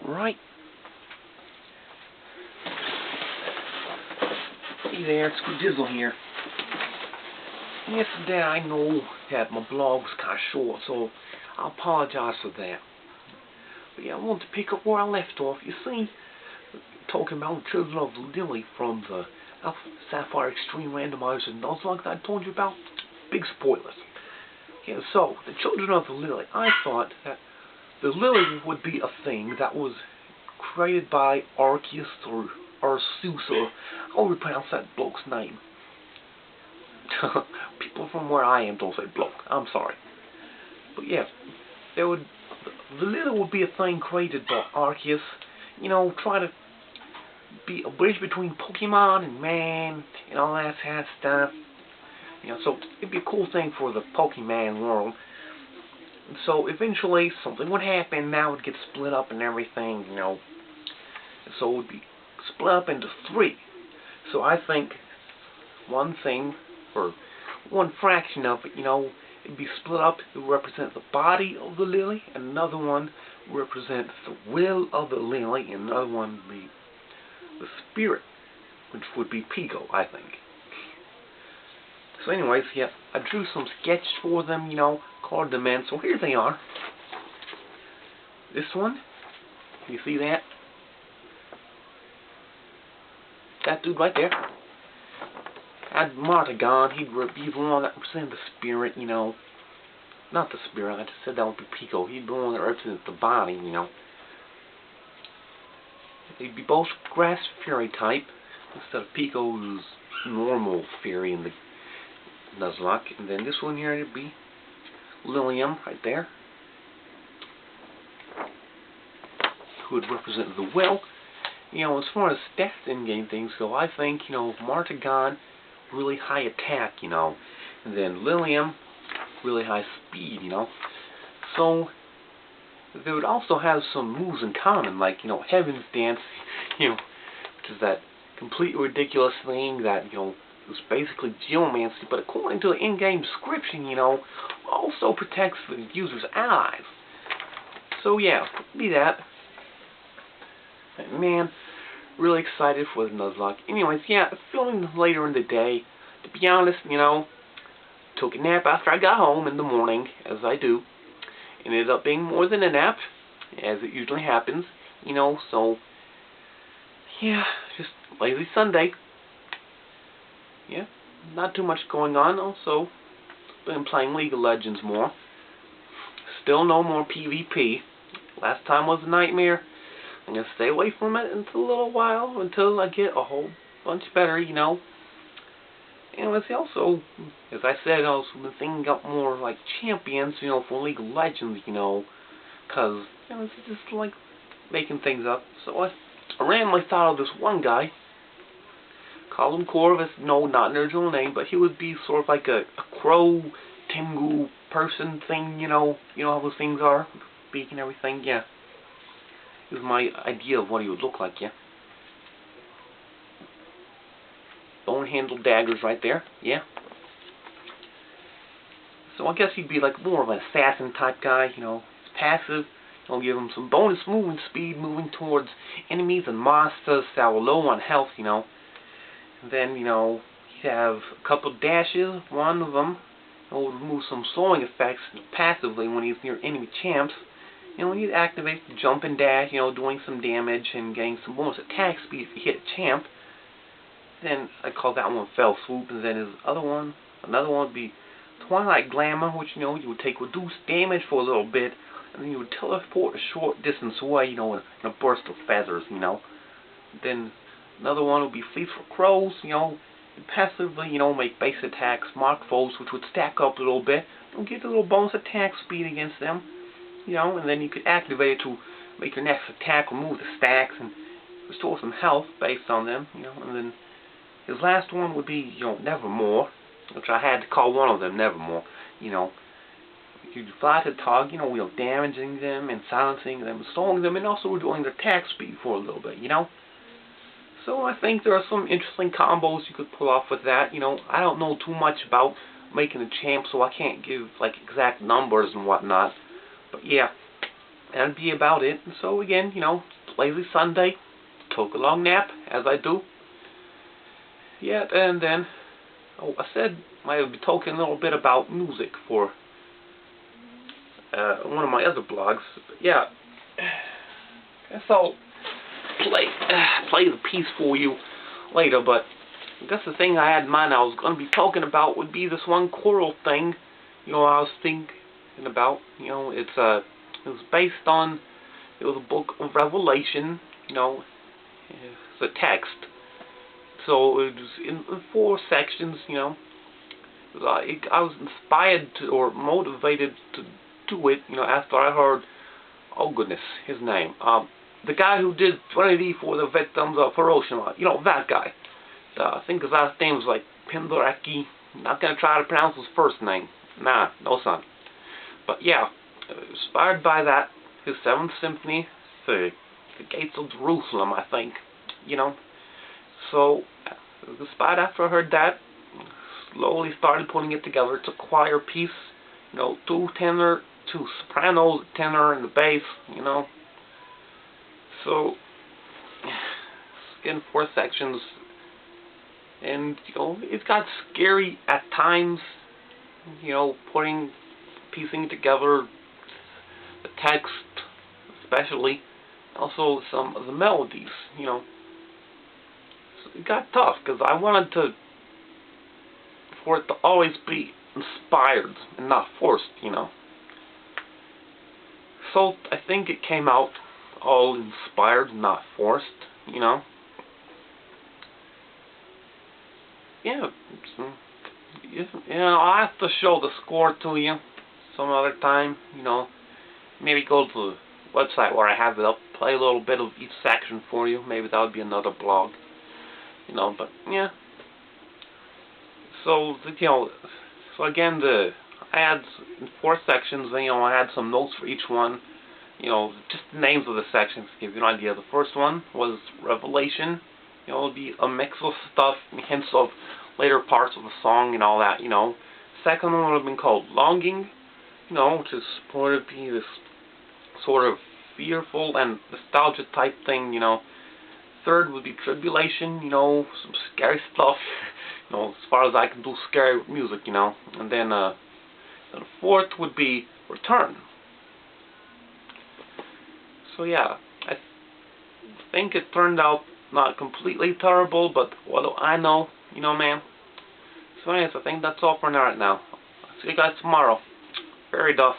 Right. Hey there, it's Critdizzle here. Yesterday I know that my blog was kind of short, so I apologize for that. But yeah, I want to pick up where I left off. You see, talking about the Children of the Lily from the Sapphire Extreme Randomizer and those like that I told you about. Big spoilers. Yeah, so, the Children of the Lily. I thought that the Lily would be a thing that was created by Arceus or Arceus, or how would we pronounce that bloke's name? People from where I am don't say bloke. I'm sorry. But yeah, the Lily would be a thing created by Arceus. You know, try to be a bridge between Pokemon and man and all that kind of stuff. You know, so it'd be a cool thing for the Pokemon world. And so eventually something would happen. Now it would get split up and everything. You know, and so it would be split up into 3. So I think one thing, or one fraction of it, you know, it'd be split up. It would represent the body of the lily, and another one would represent the will of the lily, and another one would be the spirit, which would be Pico, I think. So anyways, yeah, I drew some sketches for them, you know, colored them in. So here they are. This one, can you see that? That dude right there. I'd Martagon, he'd be the one that represented the spirit, you know. Not the spirit, I just said that would be Pico. He'd be the one that represented the body, you know. They'd be both grass fairy type, instead of Pico's normal fairy in the Nuzlocke. And then this one here would be Lilium, right there, who would represent the will. You know, as far as stats in-game things go, I think, you know, Martagon, really high attack, you know, and then Lilium, really high speed, you know. So they would also have some moves in common, like, you know, Heaven's Dance, you know, which is that completely ridiculous thing that, you know, is basically geomancy, but according to the in-game description, you know, also protects the user's allies. So yeah, be that. And man, really excited for the Nuzlocke. Anyways, yeah, filming later in the day. To be honest, you know, took a nap after I got home in the morning, as I do. It ended up being more than a nap, as it usually happens, you know, so, yeah, just lazy Sunday. Yeah, not too much going on. Also, been playing League of Legends more. Still no more PvP. Last time was a nightmare. I'm going to stay away from it until a little while, until I get a whole bunch better, you know. And it's also, as I said, I also been thinking up more like champions, you know, for League of Legends, you know, because, you know, it's just like making things up. So I randomly thought of this one guy. Call him Corvus, no, not an original name, but he would be sort of like a crow, Tengu person thing, you know how those things are, beak and everything, yeah. It was my idea of what he would look like, yeah. Bone-handled daggers right there, yeah. So I guess he'd be like more of an assassin type guy, you know. He's passive. I'll give him some bonus movement speed, moving towards enemies and monsters that were low on health, you know. And then, you know, he'd have a couple of dashes. One of them would remove some slowing effects passively when he's near enemy champs. You know, he'd activate the jump and dash, you know, doing some damage and getting some bonus attack speed if he hit a champ. Then I call that one Fell Swoop, and then his another one would be Twilight Glamour, which, you know, you would take reduced damage for a little bit, and then you would teleport a short distance away, you know, in a burst of feathers, you know. Then another one would be Fleece for Crows, you know, and passively, you know, make base attacks, mark foes, which would stack up a little bit, and get a little bonus attack speed against them, you know, and then you could activate it to make your next attack, remove the stacks, and restore some health based on them, you know. And then his last one would be, you know, Nevermore, which I had to call one of them Nevermore, you know. You'd fly to the target, you know, damaging them and silencing them, slowing them, and also reducing their attack speed for a little bit, you know. So I think there are some interesting combos you could pull off with that, you know. I don't know too much about making a champ, so I can't give, like, exact numbers and whatnot. But yeah, that'd be about it. And so again, lazy Sunday, took a long nap, as I do. Yeah, and then, I said I would be talking a little bit about music for one of my other blogs. But yeah, guess I'll play the piece for you later, but I guess the thing I had in mind I was going to be talking about would be this one choral thing, I was thinking about. It was based on, it was a book of Revelation, it's a text. So it was in 4 sections, I was inspired to, or motivated to do it, after I heard, oh goodness, his name, the guy who did 20D for the victims of Hiroshima, that guy. I think his last name was like Penderecki. I'm not going to try to pronounce his first name. Nah, no son. But yeah, inspired by that, his 7th Symphony, the Gates of Jerusalem, I think, So, inspired after I heard that, slowly started putting it together. It's a choir piece, 2 tenor, 2 sopranos, tenor, and the bass, So, again, 4 sections. And, it's got scary at times, piecing together the text, especially, also some of the melodies, So it got tough, because I wanted for it to always be inspired and not forced, So I think it came out all inspired, not forced, Yeah, I'll have to show the score to you some other time, maybe go to the website where I have it up, play a little bit of each section for you, maybe that would be another blog, but yeah. So, so again, I had in 4 sections, I had some notes for each one, just the names of the sections to give you an idea. The first one was Revelation. It would be a mix of stuff, hints of later parts of the song and all that, Second one would have been called Longing, which is supposed to be this sort of fearful and nostalgia type thing, Third would be Tribulation, some scary stuff, as far as I can do scary music, And then the fourth would be Return. So yeah, I think it turned out not completely terrible, but what do I know, man. So anyways, I think that's all for now right now. I'll see you guys tomorrow. VEDA.